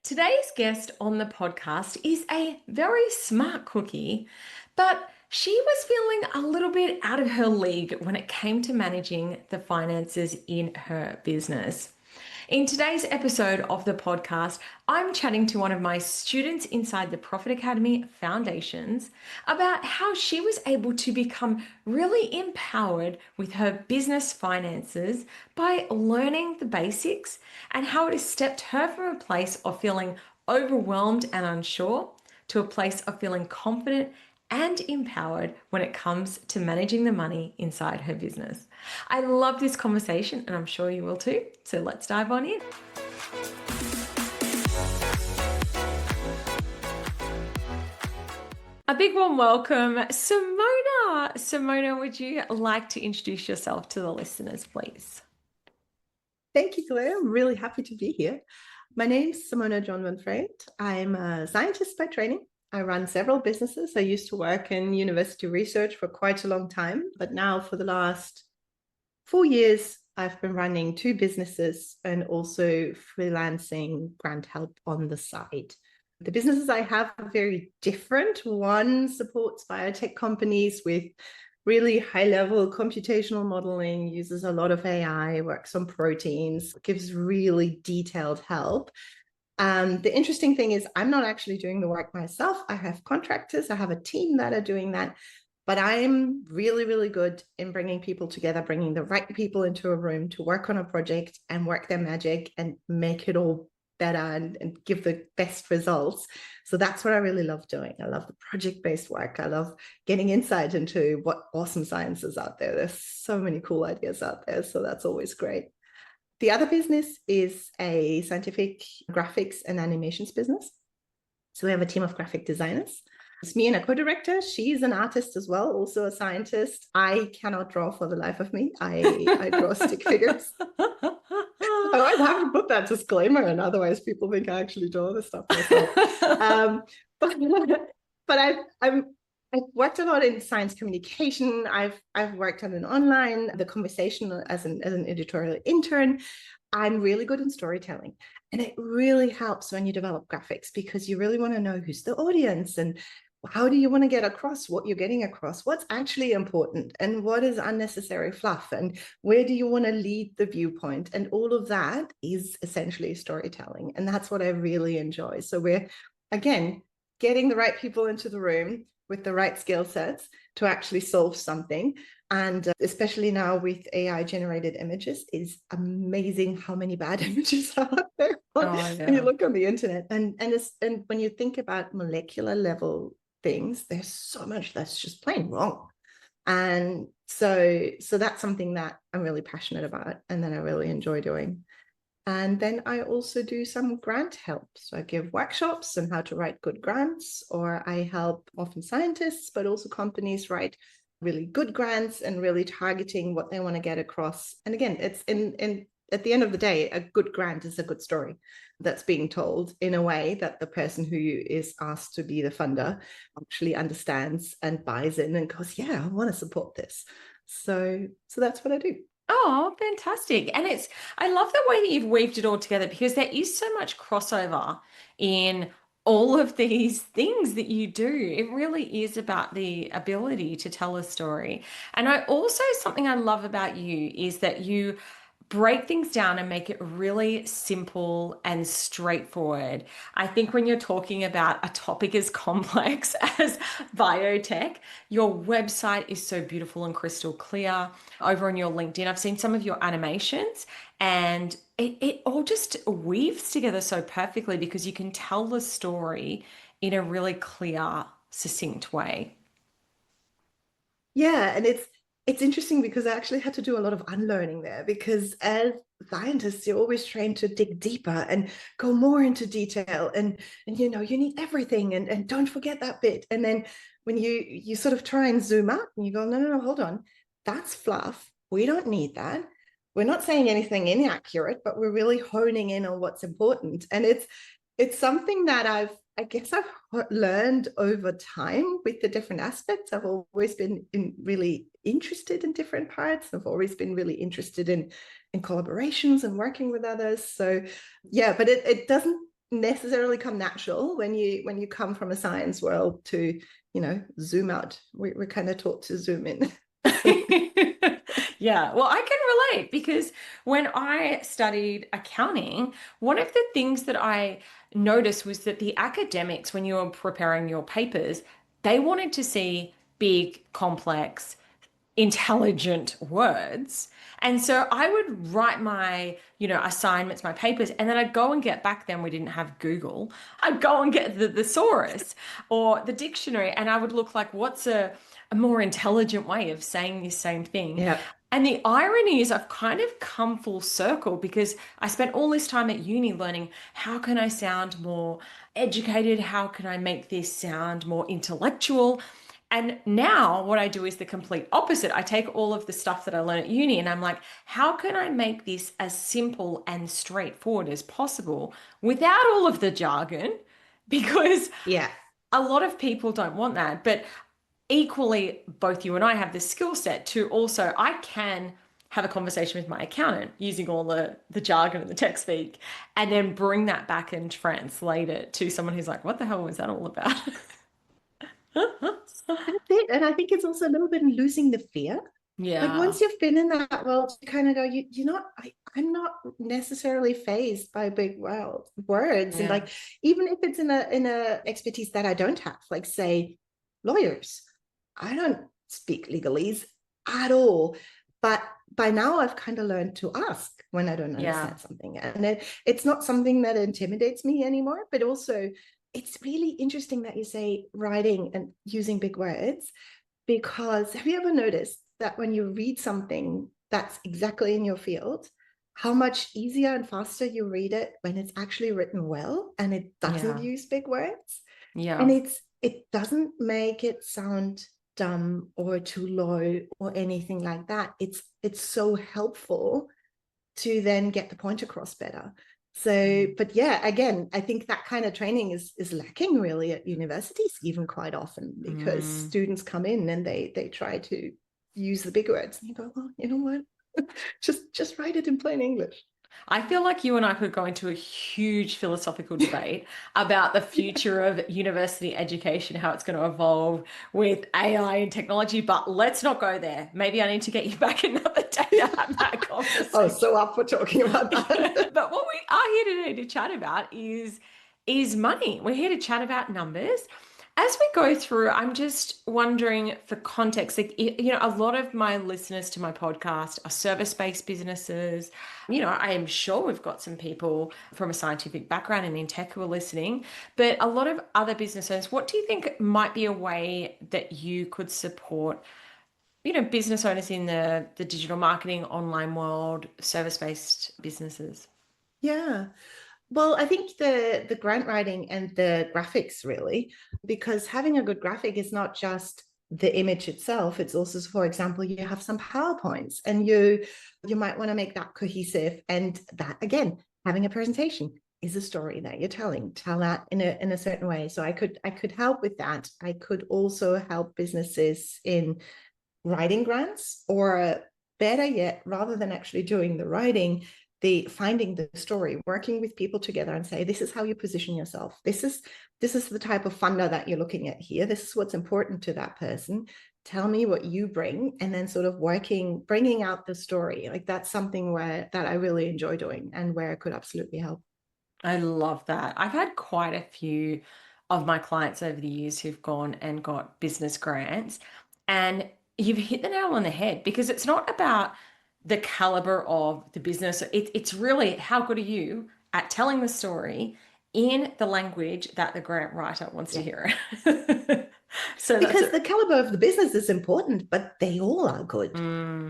Today's guest on the podcast is a very smart cookie, but she was feeling a little bit out of her league when it came to managing the finances in her business. In today's episode of the podcast, I'm chatting to one of my students inside the Profit Academy Foundations about how she was able to become really empowered with her business finances by learning the basics and how it has stepped her from a place of feeling overwhelmed and unsure to a place of feeling confident and empowered when it comes to managing the money inside her business. I love this conversation and I'm sure you will too. So let's dive on in. A big warm welcome, Simona. Simona, would you like to introduce yourself to the listeners, please? Thank you, Claire. I'm really happy to be here. My name's Simona John von Freyend. I'm a scientist by training. I run several businesses. I used to work in university research for quite a long time, but now for the last 4 years, I've been running 2 businesses and also freelancing grant help on the side. The businesses I have are very different. One supports biotech companies with really high-level computational modeling, uses a lot of AI, works on proteins, gives really detailed help. The interesting thing is I'm not actually doing the work myself. I have contractors. I have a team that are doing that. But I'm really, really good in bringing people together, bringing the right people into a room to work on a project and work their magic and make it all better and give the best results. So that's what I really love doing. I love the project-based work. I love getting insight into what awesome science is out there. There's so many cool ideas out there. So that's always great. The other business is a scientific graphics and animations business. So we have a team of graphic designers. It's me and a co-director. She's an artist as well, also a scientist. I cannot draw for the life of me. I draw stick figures. I have to put that disclaimer in, otherwise people think I actually draw this stuff myself. But I've worked a lot in science communication. I've worked on an online, the conversation as an editorial intern. I'm really good in storytelling. And it really helps when you develop graphics because you really want to know who's the audience and how do you want to get across what you're getting across, what's actually important and what is unnecessary fluff and where do you want to lead the viewpoint. And all of that is essentially storytelling. And that's what I really enjoy. So we're, again, getting the right people into the room with the right skill sets to actually solve something. And especially now with AI generated images, it's amazing how many bad images are out there when you look on the internet. And when you think about molecular level things, there's so much that's just plain wrong. And so that's something that I'm really passionate about and that I really enjoy doing. And then I also do some grant help. So I give workshops on how to write good grants, or I help often scientists, but also companies write really good grants and really targeting what they want to get across. And again, it's in at the end of the day, a good grant is a good story that's being told in a way that the person who is asked to be the funder actually understands and buys in and goes, yeah, I want to support this. So that's what I do. Oh, fantastic. And I love the way that you've weaved it all together because there is so much crossover in all of these things that you do. It really is about the ability to tell a story. And something I love about you is that you break things down and make it really simple and straightforward. I think when you're talking about a topic as complex as biotech, your website is so beautiful and crystal clear. Over on your LinkedIn, I've seen some of your animations and it all just weaves together so perfectly because you can tell the story in a really clear, succinct way. Yeah, and it's interesting because I actually had to do a lot of unlearning there because as scientists, you're always trained to dig deeper and go more into detail and you know, you need everything and don't forget that bit. And then when you sort of try and zoom out and you go, no, hold on, that's fluff. We don't need that. We're not saying anything inaccurate, but we're really honing in on what's important. And it's something that I guess I've learned over time with the different aspects. I've always been really interested in different parts. I've always been really interested in collaborations and working with others. So yeah, but it doesn't necessarily come natural when you come from a science world to, zoom out. We're kind of taught to zoom in. Yeah, well, I can relate because when I studied accounting, one of the things that I noticed was that the academics, when you were preparing your papers, they wanted to see big, complex, intelligent words. And so I would write my, assignments, my papers, and then I'd go and get back then we didn't have Google. I'd go and get the thesaurus or the dictionary, and I would look like, what's a more intelligent way of saying this same thing? Yeah. And the irony is I've kind of come full circle because I spent all this time at uni learning how can I sound more educated? How can I make this sound more intellectual? And now what I do is the complete opposite. I take all of the stuff that I learned at uni and I'm like, how can I make this as simple and straightforward as possible without all of the jargon? Because Yeah. a lot of people don't want that. But equally, both you and I have the skill set to also, I can have a conversation with my accountant using all the jargon and the tech speak, and then bring that back and translate it to someone who's like, what the hell was that all about? That's it. And I think it's also a little bit in losing the fear. Like Yeah, once you've been in that world, you kind of go, I'm not necessarily phased by big words. And yeah, like, even if it's in a expertise that I don't have, like say lawyers, I don't speak legalese at all. But by now I've kind of learned to ask when I don't yeah, understand something. And it's not something that intimidates me anymore, but also it's really interesting that you say writing and using big words, because have you ever noticed that when you read something that's exactly in your field, how much easier and faster you read it when it's actually written well and it doesn't yeah, use big words? And yeah. it doesn't make it sound dumb or too low or anything like that. It's so helpful to then get the point across better. So, Mm. but yeah, again, I think that kind of training is lacking really at universities, even quite often, because Mm. students come in and they try to use the big words, and you go, well, you know what, just write it in plain English. I feel like you and I could go into a huge philosophical debate about the Yeah. future of university education, how it's going to evolve with AI and technology, but let's not go there. Maybe I need to get you back another day to have that Oh, conversation. so up for talking about that. But what we are here today to chat about is money. We're here to chat about numbers. As we go through, I'm just wondering for context, like, a lot of my listeners to my podcast are service-based businesses. I am sure we've got some people from a scientific background and in tech who are listening, but a lot of other business owners, what do you think might be a way that you could support, business owners in the digital marketing, online world, service-based businesses? Yeah. Well, I think the grant writing and the graphics really, because having a good graphic is not just the image itself. It's also, for example, you have some PowerPoints and you might want to make that cohesive. And that again, having a presentation is a story that you're telling. Tell that in a certain way. So I could help with that. I could also help businesses in writing grants, or better yet, rather than actually doing the writing, the finding the story, working with people together and say, this is how you position yourself. This is the type of funder that you're looking at here. This is what's important to that person. Tell me what you bring, and then sort of bringing out the story. Like that's something that I really enjoy doing and where I could absolutely help. I love that. I've had quite a few of my clients over the years who've gone and got business grants. And you've hit the nail on the head because it's not about the caliber of the business. It's really how good are you at telling the story in the language that the grant writer wants to Yeah. hear it. So that's Because it. the caliber of the business is important, but they all are good.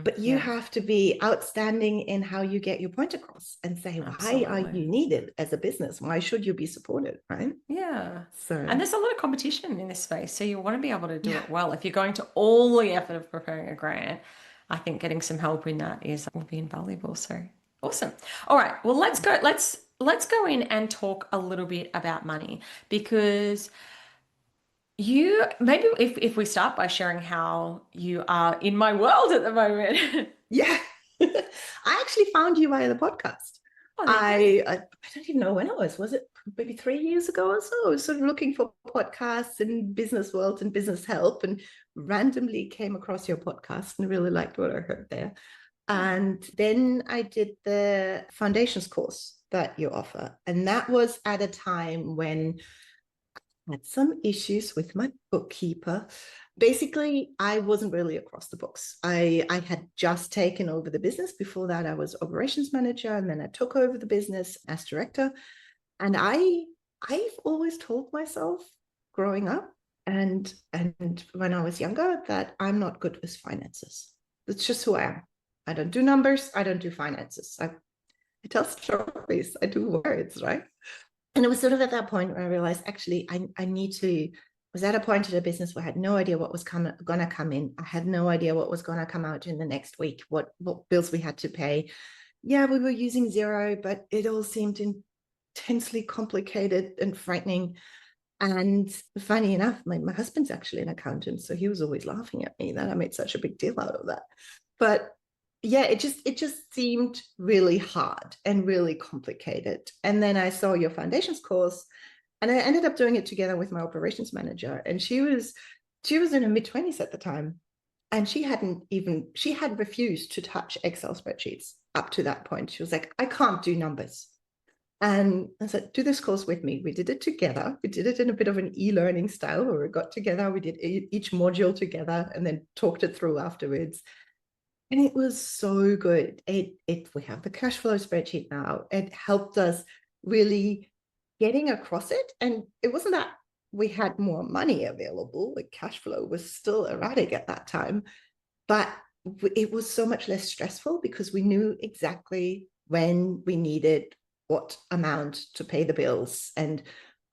But you Yeah, have to be outstanding in how you get your point across and say, why are absolutely. you needed as a business? Why should you be supported? Right. Yeah. So, And there's a lot of competition in this space. So you want to be able to do yeah. it well. If you're going to all the effort of preparing a grant, I think getting some help in that is will be invaluable. So awesome. All right. Well, let's go in and talk a little bit about money because you maybe if we start by sharing how you are in my world at the moment. Yeah. I actually found you via the podcast. Oh, there you go. I don't even know when it was. Was it maybe 3 years ago or so. I was sort of looking for podcasts in business world and business help, and randomly came across your podcast and really liked what I heard there. And then I did the foundations course that you offer. And that was at a time when I had some issues with my bookkeeper. Basically, I wasn't really across the books. I had just taken over the business. Before that, I was operations manager, and then I took over the business as director. And I've always told myself growing up and when I was younger that I'm not good with finances. That's just who I am. I don't do numbers. I don't do finances. I tell stories. I do words, right? And it was sort of at that point where I realized actually I need to. I was at a point in a business where I had no idea what was going to come in. I had no idea what was going to come out in the next week, what bills we had to pay. Yeah, we were using Xero, but it all seemed intensely complicated and frightening. And funny enough, my husband's actually an accountant, so he was always laughing at me that I made such a big deal out of that. But yeah, it just seemed really hard and really complicated. And then I saw your foundations course, and I ended up doing it together with my operations manager. And she was in her mid-20s at the time, and she had refused to touch Excel spreadsheets up to that point. She was like, I can't do numbers. And I said, do this course with me. We did it together. We did it in a bit of an e-learning style where we got together, we did each module together and then talked it through afterwards. And it was so good. We have the cash flow spreadsheet now. It helped us really getting across it. And it wasn't that we had more money available. The cash flow was still erratic at that time, but it was so much less stressful because we knew exactly when we needed what amount to pay the bills. And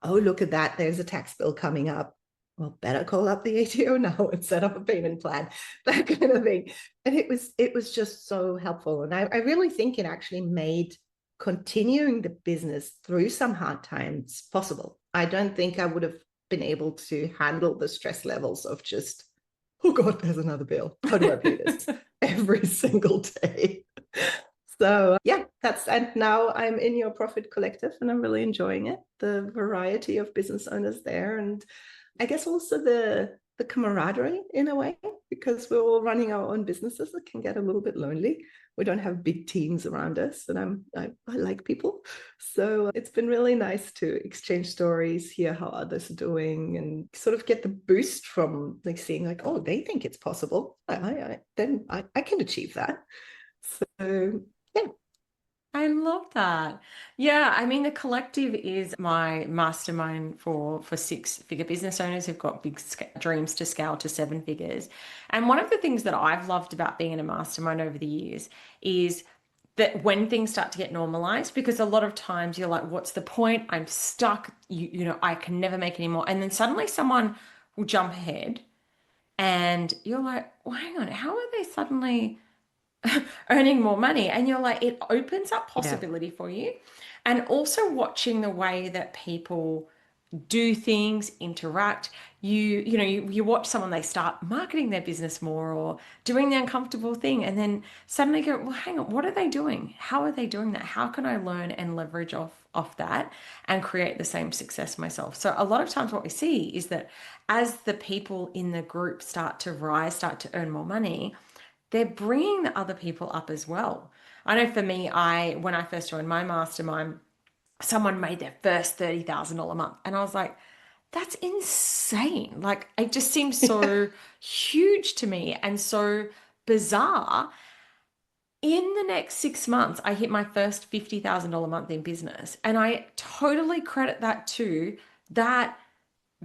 oh, look at that, there's a tax bill coming up. Well, better call up the ATO now and set up a payment plan, that kind of thing. And it was just so helpful. And I really think it actually made continuing the business through some hard times possible. I don't think I would have been able to handle the stress levels of just, oh God, there's another bill. How do I pay this every single day? So yeah, and now I'm in your profit collective and I'm really enjoying it. The variety of business owners there, and I guess also the camaraderie in a way, because we're all running our own businesses. It can get a little bit lonely. We don't have big teams around us, and I like people. So it's been really nice to exchange stories, hear how others are doing, and sort of get the boost from like seeing like, oh, they think it's possible. Then I can achieve that. So yeah. I love that. Yeah, I mean the collective is my mastermind for six-figure business owners who've got big dreams to scale to seven figures. And one of the things that I've loved about being in a mastermind over the years is that when things start to get normalized, because a lot of times you're like, what's the point? I'm stuck. I can never make any more. And then suddenly someone will jump ahead and you're like, well, hang on, how are they suddenly earning more money? And you're like, it opens up Yeah. possibility for you. And also watching the way that people do things, interact. You watch someone, they start marketing their business more or doing the uncomfortable thing, and then suddenly go, well, hang on, what are they doing? How are they doing that? How can I learn and leverage off that and create the same success myself? So a lot of times what we see is that as the people in the group start to rise, start to earn more money, they're bringing the other people up as well. I know for me, when I first joined my mastermind, someone made their first $30,000 a month. And I was like, that's insane. Like, it just seems so huge to me and so bizarre. In the next 6 months, I hit my first $50,000 a month in business. And I totally credit that to that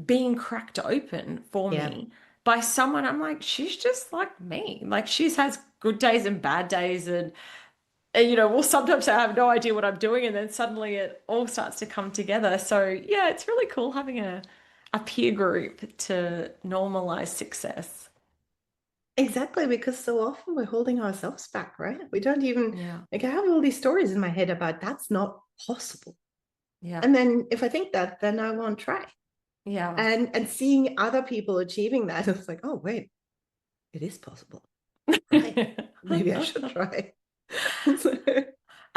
being cracked open for Yeah. me by someone. I'm like, she's just like me. Like, she has good days and bad days. And well, sometimes I have no idea what I'm doing, and then suddenly it all starts to come together. So yeah, it's really cool having a peer group to normalize success. Exactly, because so often we're holding ourselves back, right? We don't even Yeah, like I have all these stories in my head about that's not possible. yeah, And then if I think that, then I won't try. yeah. And seeing other people achieving that, it's like, oh wait, it is possible. Right. Maybe I should try. So,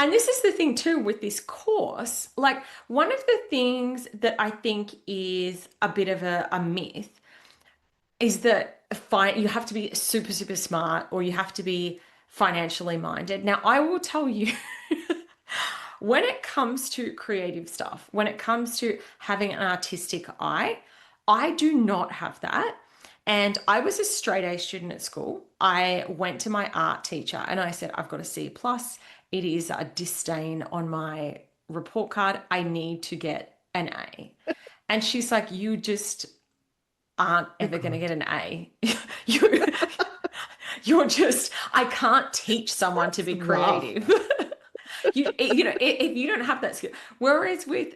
And this is the thing too with this course. Like, one of the things that I think is a bit of a myth is that you have to be super, super smart or you have to be financially minded. Now, I will tell you, when it comes to creative stuff, when it comes to having an artistic eye, I do not have that. And I was a straight A student at school. I went to my art teacher and I said, I've got a C plus. It is a disdain on my report card. I need to get an A. And she's like, you just aren't You ever going to get can't. an A. you, you're just, I can't teach someone to That's be rough. creative. If you don't have that skill. Whereas with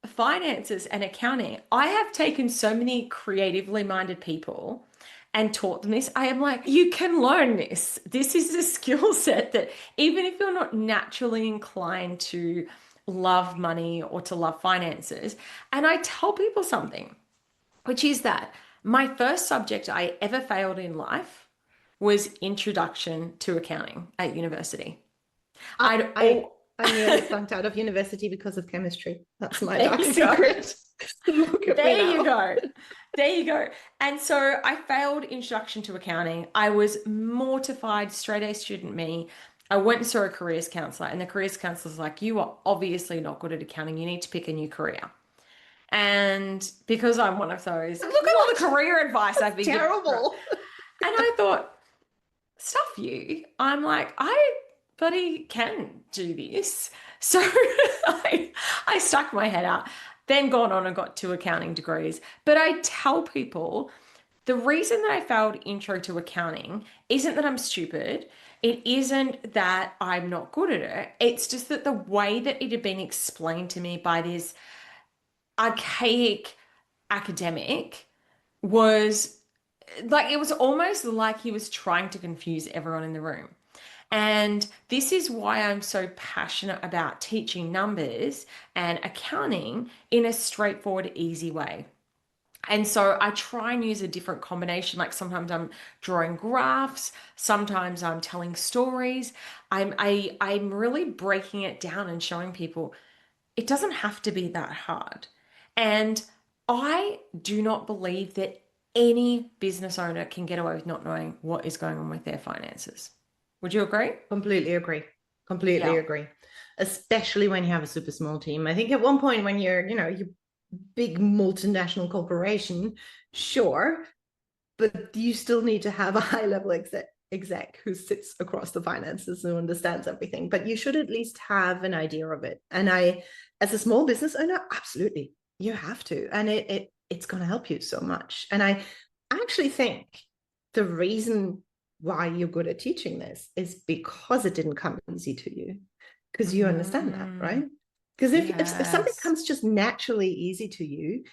finances and accounting, I have taken so many creatively minded people and taught them this. I am like, you can learn this. This is a skill set that even if you're not naturally inclined to love money or to love finances, and I tell people something, which is that my first subject I ever failed in life was introduction to accounting at university. I, I'd I all I nearly flunked out of university because of chemistry. That's my There dark you go. secret. Look at me There you now. go. There you go. And so I failed introduction to accounting. I was mortified, straight A student me. I went and saw a careers counselor, and the careers counselor's like, you are obviously not good at accounting. You need to pick a new career. And because I'm one of those, look at all the What? career advice I've That's been given. And terrible. I thought, stuff you. I'm like, I bloody can do this. So I stuck my head out, then gone on and got two accounting degrees. But I tell people the reason that I failed intro to accounting isn't that I'm stupid. It isn't that I'm not good at it. It's just that the way that it had been explained to me by this archaic academic was like, it was almost like he was trying to confuse everyone in the room. And this is why I'm so passionate about teaching numbers and accounting in a straightforward, easy way. And so I try and use a different combination. Like, sometimes I'm drawing graphs, sometimes I'm telling stories. I'm really breaking it down and showing people it doesn't have to be that hard. And I do not believe that any business owner can get away with not knowing what is going on with their finances. Would you agree? Completely agree. Completely Yeah. agree. Especially when you have a super small team. I think at one point when you're big multinational corporation, sure, but you still need to have a high level exec who sits across the finances and understands everything. But you should at least have an idea of it. And as a small business owner, absolutely, you have to, and it's going to help you so much. And I actually think the reason why you're good at teaching this is because it didn't come easy to you, because you understand that, Mm, right? Because if something yes. comes just naturally easy to you,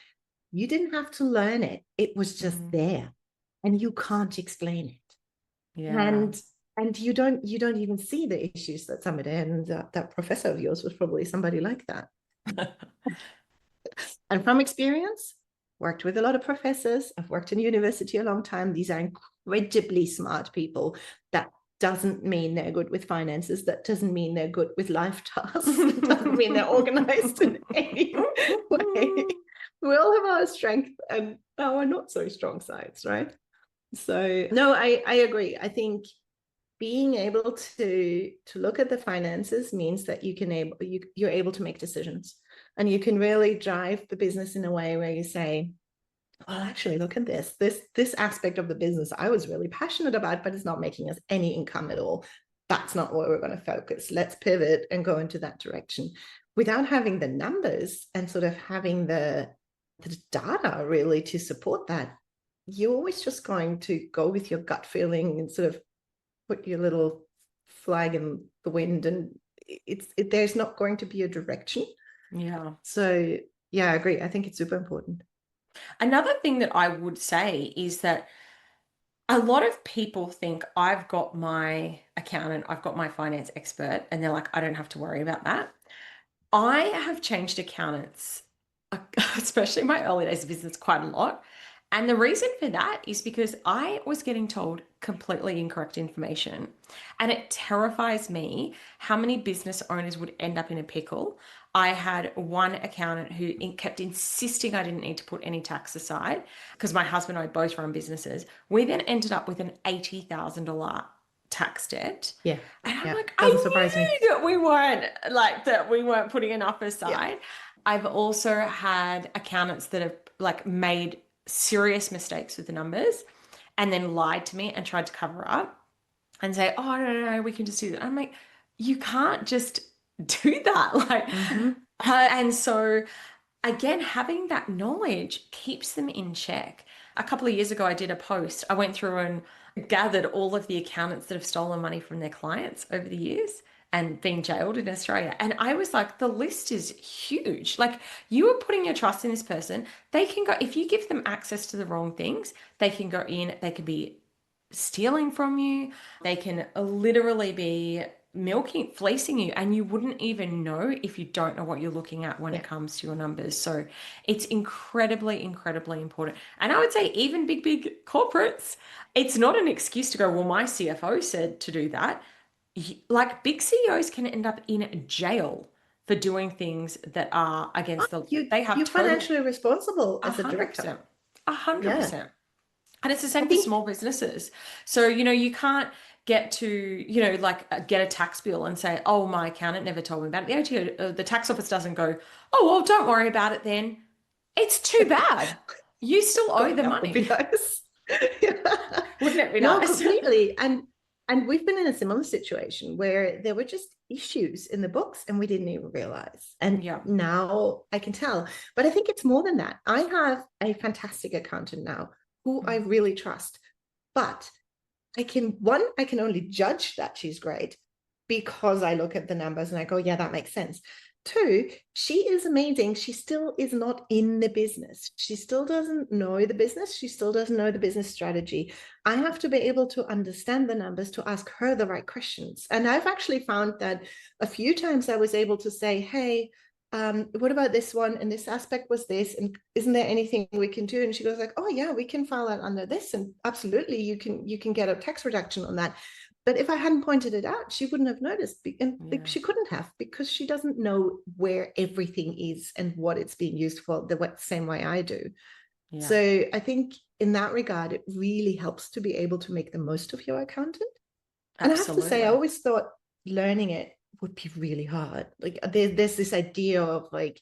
you didn't have to learn it. It was just Mm, there, and you can't explain it. yeah. And you don't even see the issues that somebody, and that professor of yours was probably somebody like that. And from experience, worked with a lot of professors. I've worked in university a long time. These are incredibly smart people. That doesn't mean they're good with finances. That doesn't mean they're good with life tasks. It doesn't mean they're organized in any way. We all have our strength and our not so strong sides, right? So no, I agree. I think being able to look at the finances means that you're able to make decisions, and you can really drive the business in a way where you say, well, actually, look at this aspect of the business I was really passionate about, but it's not making us any income at all. That's not where we're going to focus. Let's pivot and go into that direction, without having the numbers and sort of having the data really to support that. You're always just going to go with your gut feeling and sort of put your little flag in the wind, and there's not going to be a direction. Yeah. So yeah, I agree. I think it's super important. Another thing that I would say is that a lot of people think I've got my accountant, I've got my finance expert, and they're like, I don't have to worry about that. I have changed accountants, especially in my early days of business, quite a lot. And the reason for that is because I was getting told completely incorrect information. And it terrifies me how many business owners would end up in a pickle. I had one accountant who kept insisting I didn't need to put any tax aside because my husband and I both run businesses. We then ended up with an $80,000 tax debt. Yeah. And I'm Yeah. like, Doesn't surprise me. I knew that we weren't putting enough Yeah. aside. I've also had accountants that have like made serious mistakes with the numbers and then lied to me and tried to cover up and say, oh, no, we can just do that. I'm like, you can't just do that. Hmm. And so again, having that knowledge keeps them in check. A couple of years ago, I did a post. I went through and gathered all of the accountants that have stolen money from their clients over the years and been jailed in Australia. And I was like, the list is huge. Like, you are putting your trust in this person. They can go, if you give them access to the wrong things, they can go in, they can be stealing from you. They can literally be milking, fleecing you, and you wouldn't even know if you don't know what you're looking at when it Yeah. comes to your numbers. So it's incredibly, incredibly important. And I would say even big corporates, it's not an excuse to go, well, my CFO said to do that. Like big CEOs can end up in jail for doing things that are against the, they have You're total financially responsible a as a hundred director. percent, a hundred Yeah. percent. And it's the I same for think small businesses. So, you can't get to, like get a tax bill and say, oh, my accountant never told me about it. The tax office doesn't go, oh, well, don't worry about it then. It's too bad. You still owe God, the that would be money. nice. Yeah. Wouldn't it be No, nice? completely. And we've been in a similar situation where there were just issues in the books and we didn't even realize. And Yeah. now I can tell. But I think it's more than that. I have a fantastic accountant now who I Mm. really trust. But I can only judge that she's great because I look at the numbers and I go, yeah, that makes sense. Two, she is amazing. She still is not in the business. She still doesn't know the business. She still doesn't know the business strategy. I have to be able to understand the numbers to ask her the right questions. And I've actually found that a few times I was able to say, hey, what about this one? And this aspect was this, and isn't there anything we can do? And she goes like, oh yeah, we can file that under this, and absolutely, you can get a tax reduction on that. But if I hadn't pointed it out, she wouldn't have noticed, and Yeah. she couldn't have because she doesn't know where everything is and what it's being used for the same way I do. Yeah. So I think in that regard, it really helps to be able to make the most of your accountant. And I have to say, I Absolutely. always thought learning it would be really hard. Like there's this idea of like,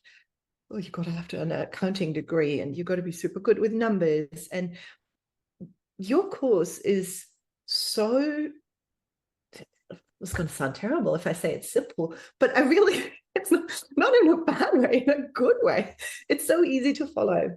oh, you've got to have to earn an accounting degree and you've got to be super good with numbers. And your course is so, it's going to sound terrible if I say it's simple, but I really, it's not in a bad way, in a good way. It's so easy to follow.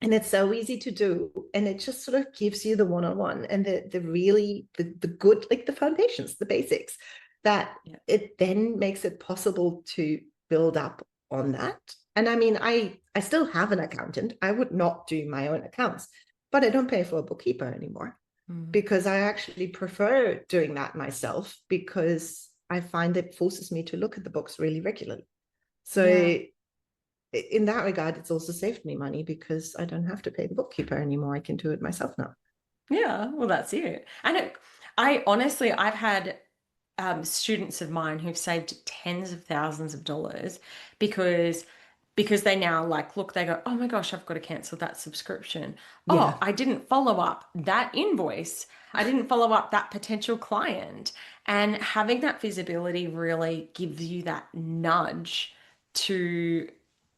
And it's so easy to do. And it just sort of gives you the one-on-one and the really the good, like the foundations, the basics, that Yeah. it then makes it possible to build up on that. And I mean, I still have an accountant. I would not do my own accounts, but I don't pay for a bookkeeper anymore Mm. because I actually prefer doing that myself because I find it forces me to look at the books really regularly. Yeah. So in that regard, it's also saved me money because I don't have to pay the bookkeeper anymore. I can do it myself now. Yeah. Well, that's it. And I honestly, I've had students of mine who've saved tens of thousands of dollars because they now like look, they go, oh my gosh, I've got to cancel that subscription. Oh, Yeah. I didn't follow up that invoice. I didn't follow up that potential client. And having that visibility really gives you that nudge to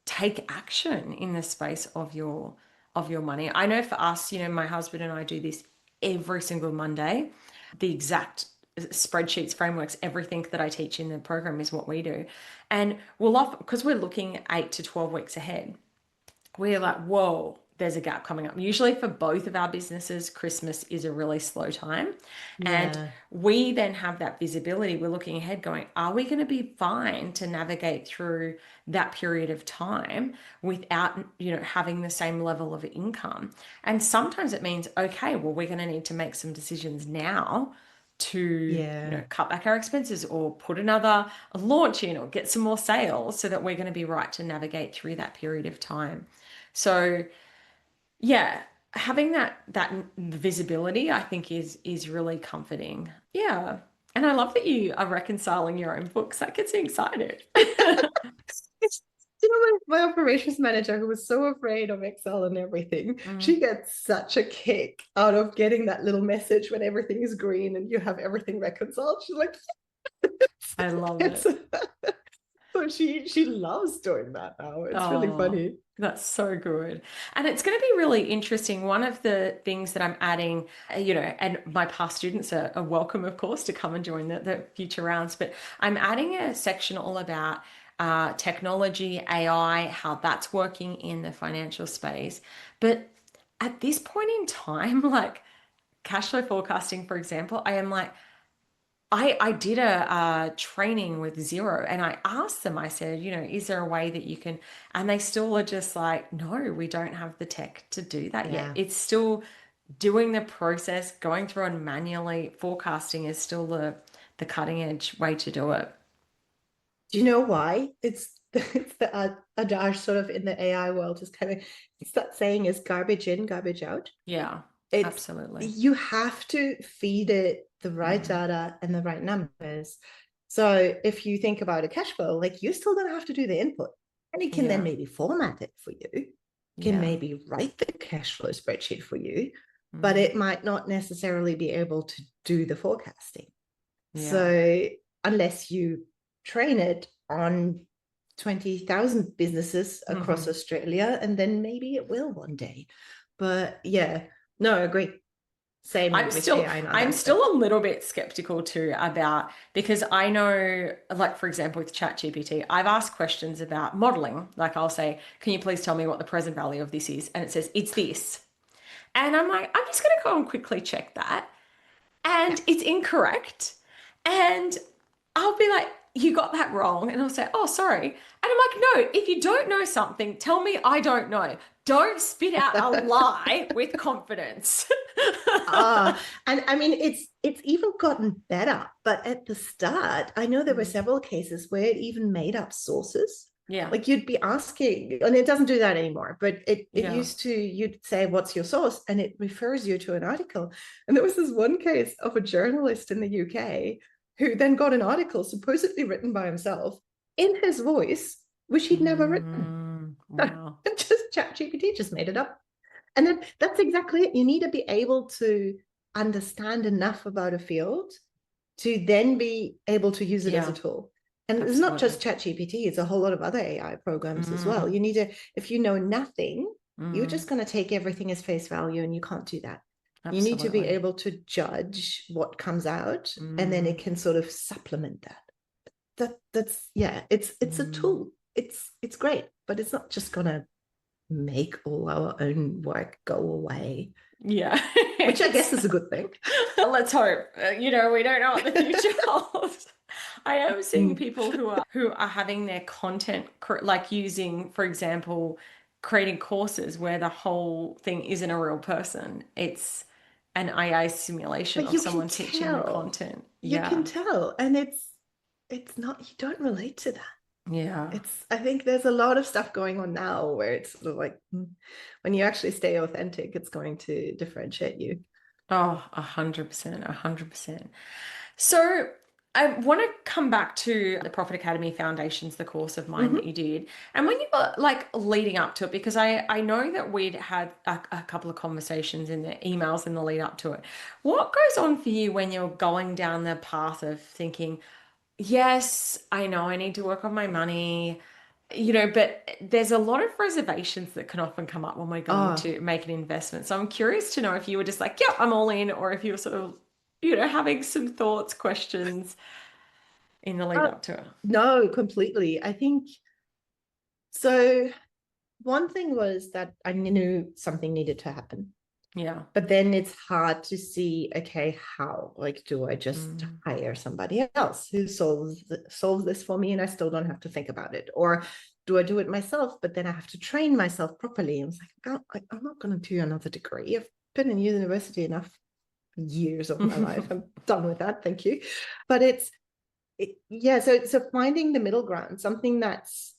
take action in the space of your money. I know for us, my husband and I do this every single Monday. The exact spreadsheets, frameworks, everything that I teach in the program is what we do. And we'll often, because we're looking 8 to 12 weeks ahead, we're like, whoa, there's a gap coming up. Usually for both of our businesses, Christmas is a really slow time. And Yeah. we then have that visibility. We're looking ahead going, are we going to be fine to navigate through that period of time without, having the same level of income? And sometimes it means, okay, well, we're going to need to make some decisions now to, Yeah. cut back our expenses or put another launch in or get some more sales so that we're going to be right to navigate through that period of time. So, yeah, having that visibility, I think is really comforting. Yeah. And I love that you are reconciling your own books. That gets me excited. You know, my operations manager, who was so afraid of Excel and everything, Mm, she gets such a kick out of getting that little message when everything is green and you have everything reconciled. She's like, I love it's, it. so she loves doing that now. It's really Oh, funny. that's so good. And it's going to be really interesting. One of the things that I'm adding, and my past students are welcome, of course, to come and join the future rounds, but I'm adding a section all about technology, AI, how that's working in the financial space. But at this point in time, like cash flow forecasting, for example, I am like, I did a training with Zero and I asked them, I said, is there a way that you can, and they still are just like, no, we don't have the tech to do that yet. Yeah. It's still doing the process, going through and manually forecasting is still the cutting edge way to do it. Do you know why? It's the adage sort of in the AI world is kind of, it's that saying is garbage in, garbage out. Yeah, It's, absolutely. you have to feed it the right Mm, data and the right numbers. So if you think about a cash flow, like you're still going to have to do the input, and it can then yeah, maybe format it for you, can yeah, maybe write the cash flow spreadsheet for you, but mm, it might not necessarily be able to do the forecasting. yeah, So unless you train it on 20,000 businesses across mhm. Australia, and then maybe it will one day. But yeah, no, I agree. Same with AI in other I'm still aspects. a little bit skeptical too about because I know, like for example, with ChatGPT, I've asked questions about modeling. Like I'll say, "Can you please tell me what the present value of this is?" And it says, "It's this." And I'm like, I'm just going to go and quickly check that. Yeah. And it's incorrect. And I'll be like, you got that wrong. And I'll say, oh, sorry. And I'm like, no, if you don't know something, tell me I don't know. Don't spit out a lie with confidence. Ah, and I mean it's even gotten better. But at the start, I know there were Mm, several cases where it even made up sources. yeah, Like you'd be asking, and it doesn't do that anymore, but it yeah. used to, you'd say, what's your source? And it refers you to an article. And there was this one case of a journalist in the UK who then got an article supposedly written by himself in his voice, which he'd never written. Wow. And just ChatGPT just made it up. And then that's exactly it. You need to be able to understand enough about a field to then be able to use it as a Yeah, tool. And it's not absolutely. just ChatGPT, it's a whole lot of other AI programs as well. Mm, You need to, if you know nothing, you're mm, just going to take everything as face value, and you can't do that. You need to be absolutely. able to judge what comes out, and then it Mm, can sort of supplement that. That's yeah, it's a mm. tool. It's great, but it's not just gonna make all our own work go away, Yeah. which I guess is a good thing. Let's hope. We don't know what the future holds. I am seeing Mm. people who are having their content like using, for example, creating courses where the whole thing isn't a real person. It's an AI simulation But of you can someone teaching the tell, content. you can Yeah. tell, and it's not, you don't relate to that. Yeah. It's, I think there's a lot of stuff going on now where it's sort of like when you actually stay authentic, it's going to differentiate you. Oh, 100%, 100%. So I want to come back to the Profit Academy Foundations, the course of mine that Mm-hmm. you did. And when you were like leading up to it, because I know that we'd had a couple of conversations in the emails in the lead up to it. What goes on for you when you're going down the path of thinking, yes, I know I need to work on my money, but there's a lot of reservations that can often come up when we're going Oh, to make an investment. So I'm curious to know if you were just like, yeah, I'm all in, or if you were sort of, having some thoughts, questions in the lead uh, up to it. no, completely. I think so. One thing was that I knew something needed to happen. Yeah. But then it's hard to see, okay, how? Like, do I just Mm. hire somebody else who solves this for me, and I still don't have to think about it? Or do I do it myself, but then I have to train myself properly? And it's like, I'm not going to do another degree. I've been in university enough years of my life. I'm done with that. Thank you. But yeah. So finding the middle ground, something that's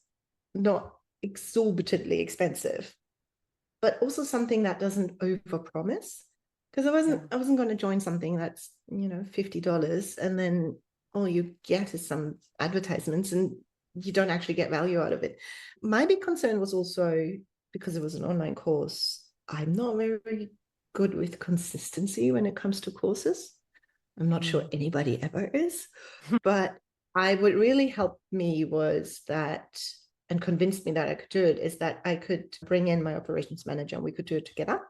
not exorbitantly expensive, but also something that doesn't overpromise. Because Yeah. I wasn't going to join something that's, $50 and then all you get is some advertisements and you don't actually get value out of it. My big concern was also because it was an online course, I'm not very good with consistency when it comes to courses. I'm not sure Mm. anybody ever is, but what really helped me was that, and convinced me that I could do it, is that I could bring in my operations manager and we could do it together.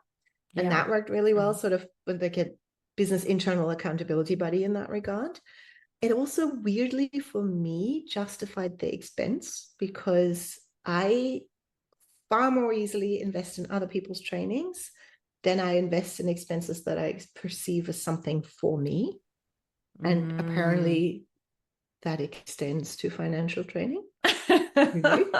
And Yeah. that worked really well, Mm. sort of with like a business internal accountability buddy in that regard. It also weirdly for me justified the expense because I far more easily invest in other people's trainings than I invest in expenses that I perceive as something for me. And Mm. apparently that extends to financial training. Who knew?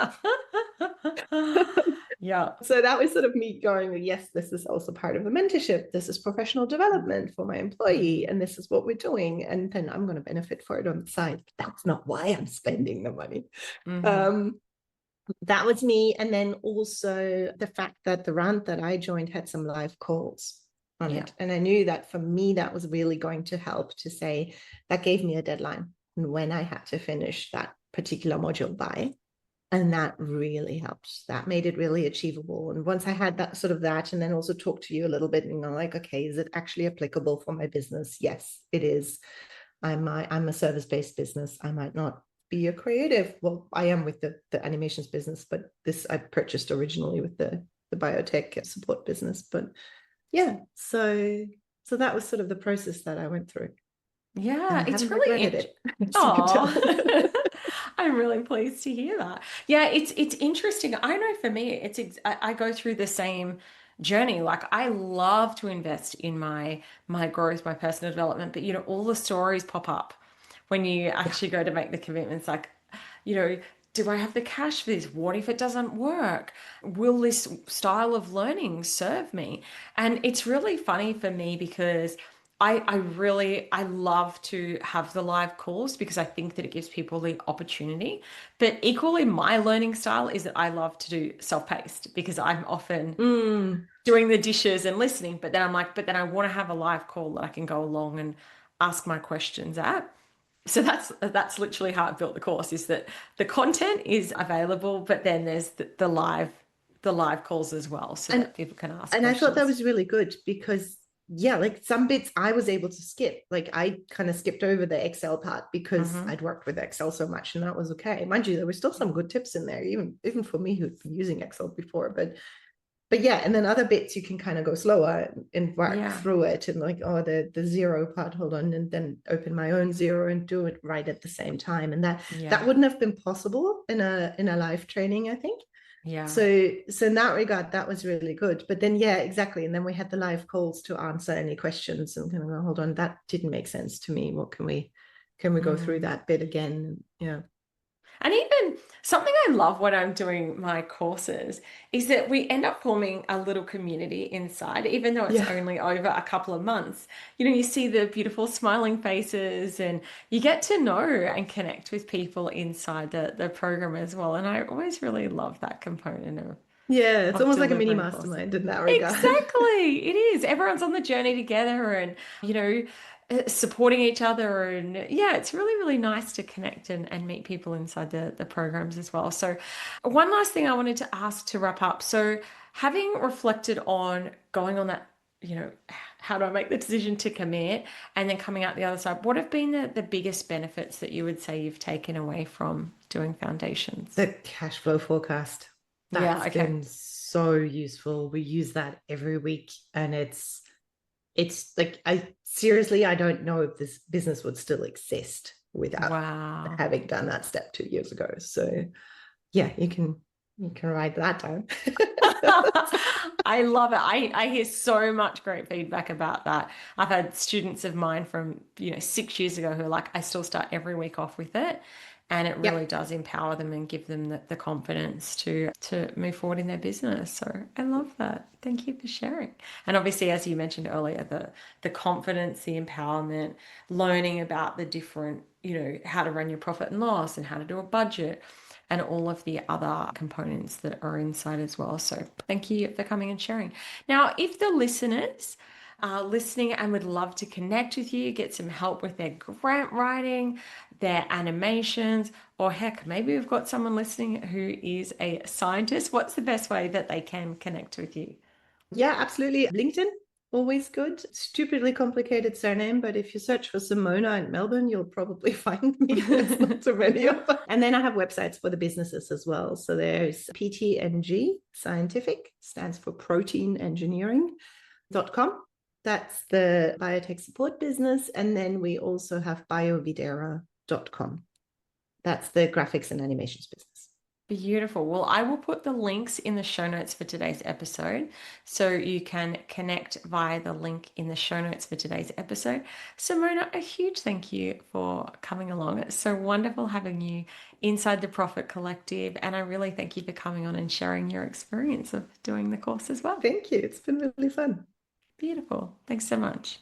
Yeah. So that was sort of me going, yes, this is also part of the mentorship. This is professional development for my employee, Mm. and this is what we're doing. And then I'm going to benefit for it on the side. That's not why I'm spending the money. Mhm. Um, that was me. And then also the fact that the rant that I joined had some live calls on Yeah. it. And I knew that for me, that was really going to help to say that gave me a deadline when I had to finish that particular module by. And that really helped. That made it really achievable. And once I had that sort of that, and then also talk to you a little bit, and I'm like, okay, is it actually applicable for my business? Yes, it is. I'm a service-based business. I might not be a creative. Well, I am with the animations business, but this I purchased originally with the biotech support business. But yeah, so that was sort of the process that I went through, and Yeah, I it's haven't really regretted it, as you can tell. Oh, I'm really pleased to hear that. Yeah, it's interesting. I know for me, I go through the same journey. Like I love to invest in my growth, my personal development, but all the stories pop up when you Yeah. actually go to make the commitments. Like, do I have the cash for this? What if it doesn't work? Will this style of learning serve me? And it's really funny for me because I love to have the live calls because I think that it gives people the opportunity. But equally, my learning style is that I love to do self-paced because I'm often Mm. doing the dishes and listening. But then I'm like, but then I want to have a live call that I can go along and ask my questions at. So that's literally how I built the course, is that the content is available, but then there's the live calls as well so And that people can ask and I thought that questions. was really good because yeah, like some bits I was able to skip. Like I kind of skipped over the Excel part because Hmm. I'd worked with Excel so much and that was okay. Mind you, there were still some good tips in there, even for me who'd been using Excel before. But yeah, and then other bits you can kind of go slower and work Yeah. through it and like, oh, the zero part, hold on, and then open my own zero and do it right at the same time. And that Yeah. wouldn't have been possible in a live training, I think. Yeah. So in that regard, that was really good. But then yeah, exactly. And then we had the live calls to answer any questions and kind of go, hold on, that didn't make sense to me. What can we go through Mm. that bit again? Yeah. And even something I love when I'm doing my courses is that we end up forming a little community inside, even though it's Yeah. only over a couple of months. You see the beautiful smiling faces and you get to know and connect with people inside the program as well. And I always really love that component Yeah. It's of almost like a mini delivering courses. mastermind in that regard. Exactly. It is. Everyone's on the journey together and, supporting each other. And yeah, it's really, really nice to connect and meet people inside the programs as well. So, one last thing I wanted to ask to wrap up. So, having reflected on going on that, how do I make the decision to commit and then coming out the other side, what have been the biggest benefits that you would say you've taken away from doing foundations? The cash flow forecast. Yeah. That's Okay. been so useful. We use that every week and it's like I don't know if this business would still exist without Wow. having done that step 2 years ago. So yeah, you can write that down. I love it. I hear so much great feedback about that. I've had students of mine from, 6 years ago who are like, I still start every week off with it. And it really Yep. does empower them and give them the confidence to move forward in their business. So I love that. Thank you for sharing. And obviously, as you mentioned earlier, the confidence, the empowerment, learning about the different, how to run your profit and loss and how to do a budget. and all of the other components that are inside as well. So thank you for coming and sharing. Now, if the listeners are listening and would love to connect with you, get some help with their grant writing, their animations, or heck, maybe we've got someone listening who is a scientist, what's the best way that they can connect with you? Yeah, absolutely. LinkedIn, always good. Stupidly complicated surname, but if you search for Simona in Melbourne, you'll probably find me. There's not so many of them. And then I have websites for the businesses as well. So there's PTNG Scientific, stands for Protein Engineering.com. That's the biotech support business. And then we also have biovidera.com. That's the graphics and animations business. Beautiful. Well, I will put the links in the show notes for today's episode so you can connect via the link in the show notes for today's episode. Simona, a huge thank you for coming along. It's so wonderful having you inside the Profit Collective, and I really thank you for coming on and sharing your experience of doing the course as well. Thank you. It's been really fun. Beautiful. Thanks so much.